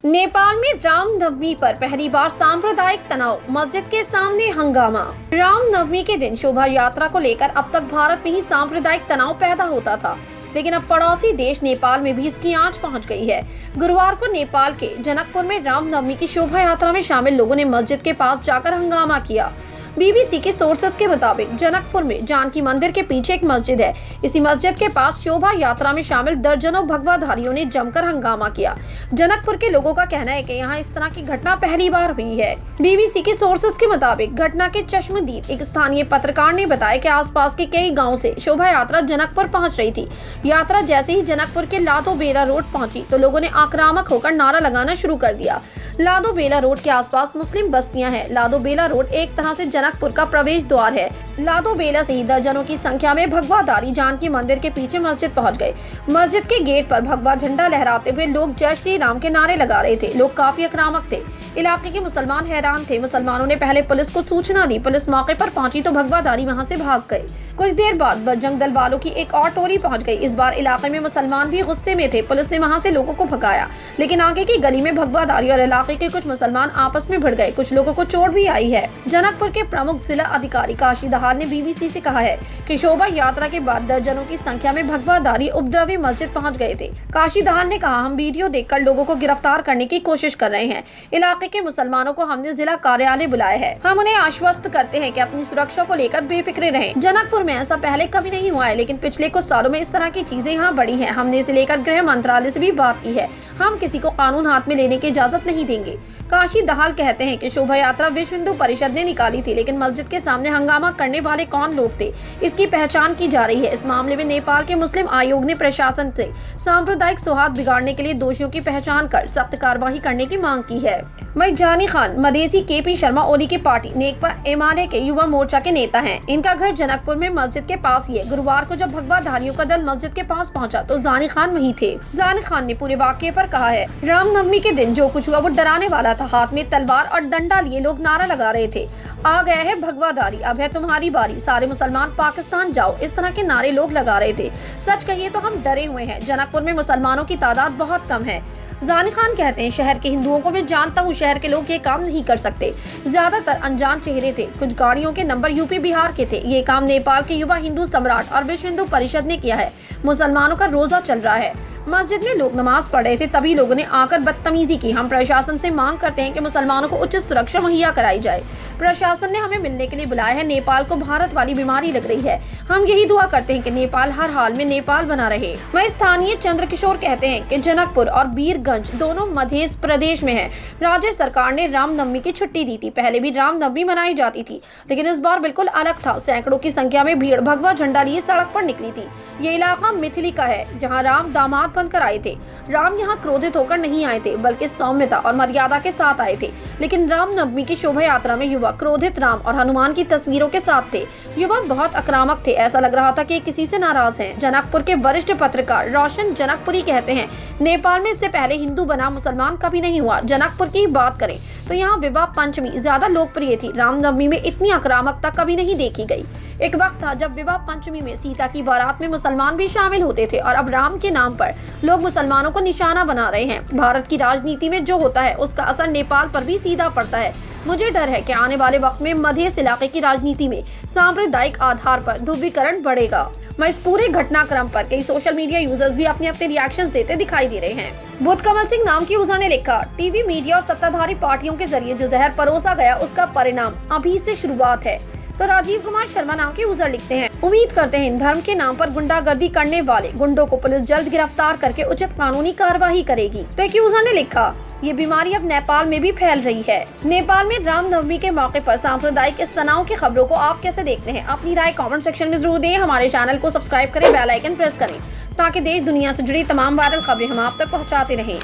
नेपाल में रामनवमी पर पहली बार सांप्रदायिक तनाव, मस्जिद के सामने हंगामा। रामनवमी के दिन शोभा यात्रा को लेकर अब तक भारत में ही सांप्रदायिक तनाव पैदा होता था, लेकिन अब पड़ोसी देश नेपाल में भी इसकी आंच पहुंच गई है। गुरुवार को नेपाल के जनकपुर में रामनवमी की शोभा यात्रा में शामिल लोगों ने मस्जिद के पास जाकर हंगामा किया। बीबीसी के सोर्सेस के मुताबिक जनकपुर में जानकी मंदिर के पीछे एक मस्जिद है। इसी मस्जिद के पास शोभा यात्रा में शामिल दर्जनों भगवाधारियों ने जमकर हंगामा किया। जनकपुर के लोगों का कहना है कि यहाँ इस तरह की घटना पहली बार हुई है। बीबीसी के सोर्सेस के मुताबिक घटना के चश्मदीद एक स्थानीय पत्रकार ने बताया कि आसपास के कई गाँव से शोभा यात्रा जनकपुर पहुँच रही थी। यात्रा जैसे ही जनकपुर के लादो बेला रोड पहुंची तो लोगों ने आक्रामक होकर नारा लगाना शुरू कर दिया। लादो बेला रोड के आसपास मुस्लिम बस्तियां हैं। लादो बेला रोड एक तरह से जनकपुर का प्रवेश द्वार है। लादो बेला से ही दर्जनों की संख्या में भगवाधारी जानकी मंदिर के पीछे मस्जिद पहुंच गए। मस्जिद के गेट पर भगवा झंडा लहराते हुए लोग जय श्री राम के नारे लगा रहे थे। लोग काफी आक्रामक थे। इलाके के मुसलमान हैरान थे। मुसलमानों ने पहले पुलिस को सूचना दी। पुलिस मौके पर पहुंची तो भगवाधारी वहां से भाग गए। कुछ देर बाद बजरंग दल वालों की एक और टोली पहुंच गई। इस बार इलाके में मुसलमान भी गुस्से में थे। पुलिस ने वहां से लोगों को भगाया, लेकिन आगे की गली में भगवाधारी और इलाके के कुछ मुसलमान आपस में भिड़ गए। कुछ लोगों को चोट भी आई है। जनकपुर के प्रमुख जिला अधिकारी काशी दहाल ने बीबीसी से कहा है कि शोभा यात्रा के बाद दर्जनों की संख्या में भगवाधारी उपद्रवी मस्जिद पहुंच गए थे। काशी दहाल ने कहा, हम वीडियो देखकर लोगों को गिरफ्तार करने की कोशिश कर रहे हैं। इलाके के मुसलमानों को हमने जिला कार्यालय बुलाया है। हम उन्हें आश्वस्त करते हैं कि अपनी सुरक्षा को लेकर बेफिक्रे रहें। जनकपुर में ऐसा पहले कभी नहीं हुआ है, लेकिन पिछले कुछ सालों में इस तरह की चीजें यहाँ बढ़ी हैं। हमने इसे लेकर गृह मंत्रालय से भी बात की है। हम किसी को कानून हाथ में लेने की इजाजत नहीं देंगे। काशी दहाल कहते हैं कि शोभा यात्रा विश्व हिंदू परिषद ने निकाली थी, लेकिन मस्जिद के सामने हंगामा करने वाले कौन लोग थे, इसकी पहचान की जा रही है। इस मामले में नेपाल के मुस्लिम आयोग ने प्रशासन से सांप्रदायिक सौहार्द बिगाड़ने के लिए दोषियों की पहचान कर सख्त कार्रवाई करने की मांग की है। वहीं जानी खान मदेसी केपी शर्मा ओली की पार्टी नेकपा एमआरए के युवा मोर्चा के नेता हैं। इनका घर जनकपुर में मस्जिद के पास ही है। गुरुवार को जब भगवाधारियों का दल मस्जिद के पास पहुंचा तो जानी खान वहीं थे। जानी खान ने पूरे वाकये पर कहा है, रामनवमी के दिन जो कुछ हुआ वो डराने वाला था। हाथ में तलवार और डंडा लिए लोग नारा लगा रहे थे, आ गया है भगवाधारी, अब है तुम्हारी बारी, सारे मुसलमान पाकिस्तान जाओ, इस तरह के नारे लोग लगा रहे थे। सच कहिए तो हम डरे हुए हैं। जनकपुर में मुसलमानों की तादाद बहुत कम है। जानी खान कहते हैं, शहर के हिंदुओं को मैं जानता हूँ, शहर के लोग ये काम नहीं कर सकते। ज्यादातर अनजान चेहरे थे। कुछ गाड़ियों के नंबर यूपी बिहार के थे। ये काम नेपाल के युवा हिंदू सम्राट और विश्व हिंदू परिषद ने किया है। मुसलमानों का रोजा चल रहा है। मस्जिद में लोग नमाज पढ़ रहे थे, तभी लोगों ने आकर बदतमीजी की। हम प्रशासन से मांग करते हैं कि मुसलमानों को उचित सुरक्षा मुहैया कराई जाए। प्रशासन ने हमें मिलने के लिए बुलाया है। नेपाल को भारत वाली बीमारी लग रही है। हम यही दुआ करते हैं कि नेपाल हर हाल में नेपाल बना रहे। वहीं स्थानीय चंद्रकिशोर कहते हैं कि जनकपुर और बीरगंज दोनों मध्य प्रदेश में है। राज्य सरकार ने रामनवमी की छुट्टी दी थी। पहले भी रामनवमी मनाई जाती थी, लेकिन इस बार बिल्कुल अलग था। सैकड़ों की संख्या में भीड़ भगवा झंडा लिए सड़क पर निकली थी। ये इलाका मिथिली का है, जहाँ राम दामाद बनकर आए थे। राम यहाँ क्रोधित होकर नहीं आए थे, बल्कि सौम्यता और मर्यादा के साथ आए थे। लेकिन रामनवमी की शोभा यात्रा में युवा क्रोधित राम और हनुमान की तस्वीरों के साथ थे। युवा बहुत आक्रामक थे। ऐसा लग रहा था कि किसी से नाराज हैं। जनकपुर के वरिष्ठ पत्रकार रोशन जनकपुरी कहते हैं, नेपाल में इससे पहले हिंदू बना मुसलमान कभी नहीं हुआ। जनकपुर की बात करें तो यहाँ विवाह पंचमी ज्यादा लोकप्रिय थी। रामनवमी में इतनी आक्रामकता कभी नहीं देखी गई। एक वक्त था जब विवाह पंचमी में सीता की बारात में मुसलमान भी शामिल होते थे, और अब राम के नाम पर लोग मुसलमानों को निशाना बना रहे हैं। भारत की राजनीति में जो होता है उसका असर नेपाल पर भी सीधा पड़ता है। मुझे डर है कि आने वाले वक्त में मध्य इलाके की राजनीति में सांप्रदायिक आधार पर ध्रुवीकरण बढ़ेगा। वहीं इस पूरे घटनाक्रम पर कई सोशल मीडिया यूजर्स भी अपने रिएक्शंस देते दिखाई दे रहे हैं। बुध कमल सिंह नाम की यूजर ने लिखा, टीवी मीडिया और सत्ताधारी पार्टियों के जरिए जो जहर परोसा गया उसका परिणाम अभी से शुरुआत है। तो राजीव कुमार शर्मा नाम के यूजर लिखते हैं, उम्मीद करते हैं धर्म के नाम पर गुंडागर्दी करने वाले गुंडों को पुलिस जल्द गिरफ्तार करके उचित कानूनी कार्रवाई करेगी। तो एक यूजर ने लिखा, ये बीमारी अब नेपाल में भी फैल रही है। नेपाल में रामनवमी के मौके पर सांप्रदायिक इस तनाव की खबरों को आप कैसे देखते हैं? अपनी राय कमेंट सेक्शन में जरूर दें। हमारे चैनल को सब्सक्राइब करें, बेल आइकन प्रेस करें, ताकि देश दुनिया से जुड़ी तमाम वायरल खबरें हम आप तक पहुंचाते रहें।